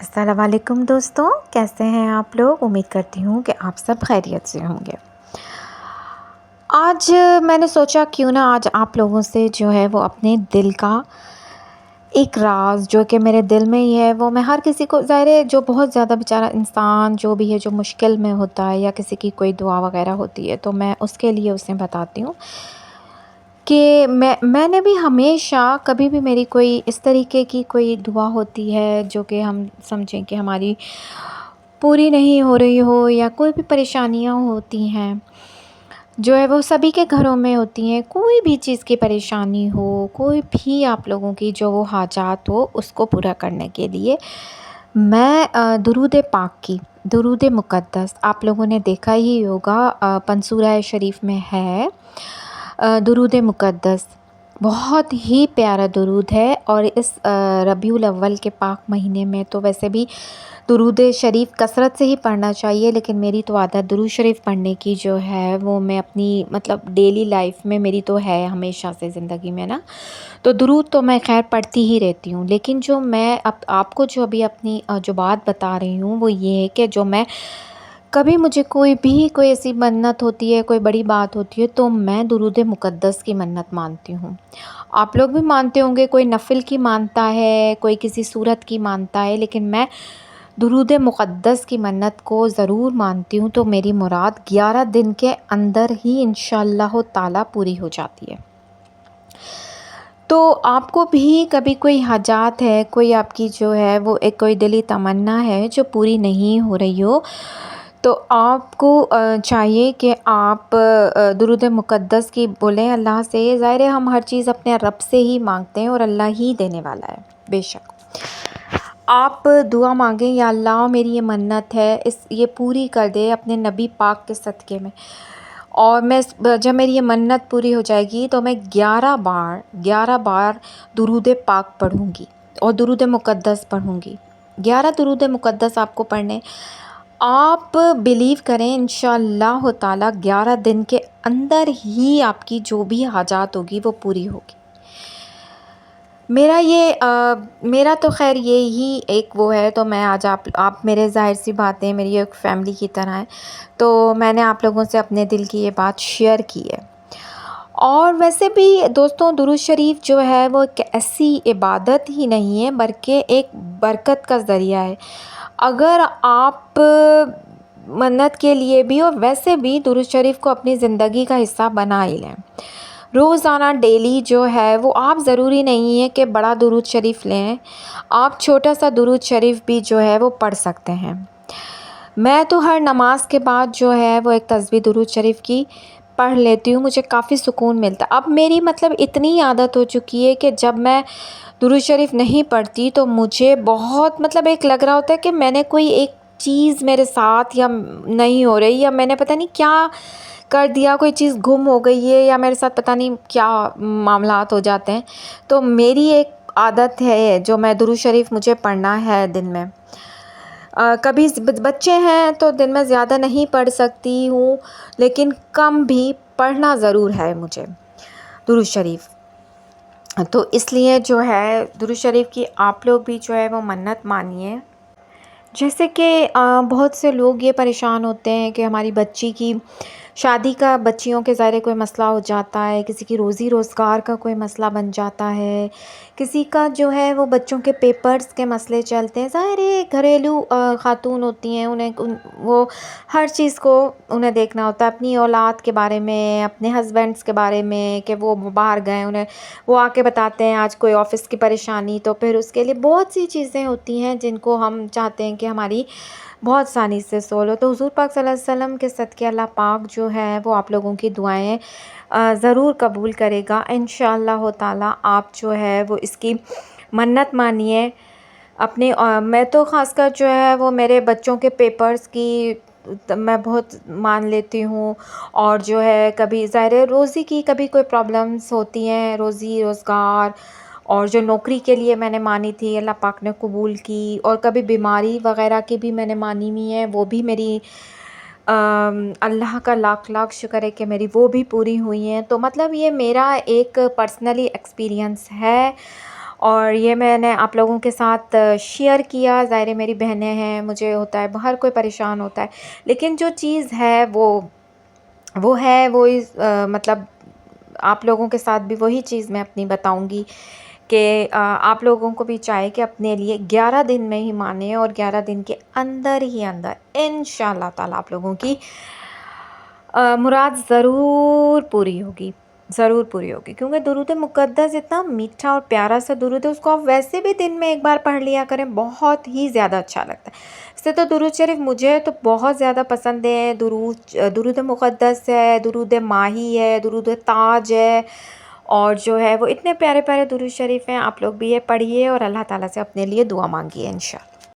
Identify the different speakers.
Speaker 1: السلام علیکم دوستوں، کیسے ہیں آپ لوگ؟ امید کرتی ہوں کہ آپ سب خیریت سے ہوں گے۔ آج میں نے سوچا کیوں نہ آج آپ لوگوں سے جو ہے وہ اپنے دل کا ایک راز جو کہ میرے دل میں ہی ہے، وہ میں ہر کسی کو، ظاہر ہے جو بہت زیادہ بیچارہ انسان جو بھی ہے، جو مشکل میں ہوتا ہے یا کسی کی کوئی دعا وغیرہ ہوتی ہے، تو میں اس کے لیے اسے بتاتی ہوں کہ میں نے بھی ہمیشہ کبھی بھی میری کوئی اس طریقے کی کوئی دعا ہوتی ہے جو کہ ہم سمجھیں کہ ہماری پوری نہیں ہو رہی ہو، یا کوئی بھی پریشانیاں ہوتی ہیں جو ہے وہ سبھی کے گھروں میں ہوتی ہیں، کوئی بھی چیز کی پریشانی ہو، کوئی بھی آپ لوگوں کی جو وہ حاجات ہو، اس کو پورا کرنے کے لیے میں درود پاک کی، درود مقدس، آپ لوگوں نے دیکھا ہی ہوگا پنسورہ شریف میں ہے درود مقدس، بہت ہی پیارا درود ہے۔ اور اس ربیع الاول کے پاک مہینے میں تو ویسے بھی درود شریف کثرت سے ہی پڑھنا چاہیے، لیکن میری تو عادت درود شریف پڑھنے کی جو ہے وہ میں اپنی مطلب ڈیلی لائف میں میری تو ہے ہمیشہ سے زندگی میں نا، تو درود تو میں خیر پڑھتی ہی رہتی ہوں۔ لیکن جو میں آپ کو جو ابھی اپنی جو بات بتا رہی ہوں وہ یہ ہے کہ جو میں کبھی مجھے کوئی ایسی منت ہوتی ہے، کوئی بڑی بات ہوتی ہے، تو میں درود مقدس کی منت مانتی ہوں۔ آپ لوگ بھی مانتے ہوں گے، کوئی نفل کی مانتا ہے، کوئی کسی صورت کی مانتا ہے، لیکن میں درود مقدس کی منت کو ضرور مانتی ہوں، تو میری مراد 11 دن کے اندر ہی انشاءاللہ تعالی پوری ہو جاتی ہے۔ تو آپ کو بھی کبھی کوئی حاجات ہے، کوئی آپ کی جو ہے وہ ایک کوئی دلی تمنا ہے جو پوری نہیں ہو رہی ہو، تو آپ کو چاہیے کہ آپ درود مقدس کی بولیں اللہ سے۔ ظاہر ہے ہم ہر چیز اپنے رب سے ہی مانگتے ہیں اور اللہ ہی دینے والا ہے، بے شک۔ آپ دعا مانگیں، یا اللہ میری یہ منت ہے، یہ پوری کر دے اپنے نبی پاک کے صدقے میں، اور میں جب میری یہ منت پوری ہو جائے گی تو میں 11 بار درود پاک پڑھوں گی اور درود مقدس پڑھوں گی۔ 11 درود مقدس آپ کو پڑھنے، آپ بلیو کریں انشاءاللہ تعالی 11 دن کے اندر ہی آپ کی جو بھی حاجات ہوگی وہ پوری ہوگی۔ میرا تو خیر یہی ایک وہ ہے، تو میں آج آپ میرے ظاہر سی باتیں میری ایک فیملی کی طرح ہیں، تو میں نے آپ لوگوں سے اپنے دل کی یہ بات شیئر کی ہے۔ اور ویسے بھی دوستوں، درود شریف جو ہے وہ ایک ایسی عبادت ہی نہیں ہے بلکہ ایک برکت کا ذریعہ ہے۔ اگر آپ منت کے لیے بھی اور ویسے بھی درود شریف کو اپنی زندگی کا حصہ بنا ہی لیں، روزانہ ڈیلی جو ہے وہ، آپ ضروری نہیں ہے کہ بڑا درود شریف لیں، آپ چھوٹا سا درود شریف بھی جو ہے وہ پڑھ سکتے ہیں۔ میں تو ہر نماز کے بعد جو ہے وہ ایک تسبیح درود شریف کی پڑھ لیتی ہوں، مجھے کافی سکون ملتا۔ اب میری مطلب اتنی عادت ہو چکی ہے کہ جب میں درود شریف نہیں پڑھتی تو مجھے بہت مطلب ایک لگ رہا ہوتا ہے کہ میں نے کوئی ایک چیز میرے ساتھ یا نہیں ہو رہی، یا میں نے پتہ نہیں کیا کر دیا، کوئی چیز گم ہو گئی ہے، یا میرے ساتھ پتہ نہیں کیا معاملات ہو جاتے ہیں۔ تو میری ایک عادت ہے جو میں درود شریف مجھے پڑھنا ہے دن میں۔ کبھی بچے ہیں تو دن میں زیادہ نہیں پڑھ سکتی ہوں، لیکن کم بھی پڑھنا ضرور ہے مجھے درود شریف۔ تو اس لیے جو ہے درود شریف کی آپ لوگ بھی جو ہے وہ منت مانیے۔ جیسے کہ بہت سے لوگ یہ پریشان ہوتے ہیں کہ ہماری بچی کی شادی کا، بچیوں کے ظاہر کوئی مسئلہ ہو جاتا ہے، کسی کی روزی روزگار کا کوئی مسئلہ بن جاتا ہے، کسی کا جو ہے وہ بچوں کے پیپرز کے مسئلے چلتے ہیں۔ ظاہر ہے گھریلو خاتون ہوتی ہیں، وہ ہر چیز کو انہیں دیکھنا ہوتا ہے، اپنی اولاد کے بارے میں، اپنے ہسبینڈس کے بارے میں کہ وہ باہر گئے، وہ آ کے بتاتے ہیں آج کوئی آفس کی پریشانی، تو پھر اس کے لیے بہت سی چیزیں ہوتی ہیں جن کو ہم چاہتے ہیں کہ ہماری بہت آسانی سے سولو۔ تو حضور پاک صلی اللہ علیہ وسلم کے صدقے اللہ پاک جو ہے وہ آپ لوگوں کی دعائیں ضرور قبول کرے گا انشاءاللہ تعالی۔ آپ جو ہے وہ اس کی منت مانیے اپنے۔ میں تو خاص کر جو ہے وہ میرے بچوں کے پیپرز کی میں بہت مان لیتی ہوں، اور جو ہے کبھی ظاہر ہے روزی کی کبھی کوئی پرابلمس ہوتی ہیں، روزی روزگار، اور جو نوکری کے لیے میں نے مانی تھی اللہ پاک نے قبول کی، اور کبھی بیماری وغیرہ کی بھی میں نے مانی ہوئی ہیں، وہ بھی میری اللہ کا لاکھ لاکھ شکر ہے کہ میری وہ بھی پوری ہوئی ہیں۔ تو مطلب یہ میرا ایک پرسنلی ایکسپیرینس ہے، اور یہ میں نے آپ لوگوں کے ساتھ شیئر کیا. ظاہر ہے میری بہنیں ہیں, مجھے ہوتا ہے ہر کوئی پریشان ہوتا ہے, لیکن جو چیز ہے وہ ہے وہ مطلب آپ لوگوں کے ساتھ بھی وہی چیز میں اپنی بتاؤں گی کہ آپ لوگوں کو بھی چاہے کہ اپنے لیے 11 دن میں ہی مانیں, اور 11 دن کے اندر ہی اندر انشاءاللہ تعالیٰ آپ لوگوں کی مراد ضرور پوری ہوگی, ضرور پوری ہوگی. کیونکہ درود مقدس اتنا میٹھا اور پیارا سا درود ہے, اس کو آپ ویسے بھی دن میں ایک بار پڑھ لیا کریں, بہت ہی زیادہ اچھا لگتا ہے. اس سے تو درود شریف مجھے تو بہت زیادہ پسند ہے. درود مقدس ہے, درود ماہی ہے, درود تاج ہے, اور جو ہے وہ اتنے پیارے پیارے درود شریف ہیں. آپ لوگ بھی یہ پڑھیے اور اللہ تعالیٰ سے اپنے لیے دعا مانگیے انشاءاللہ.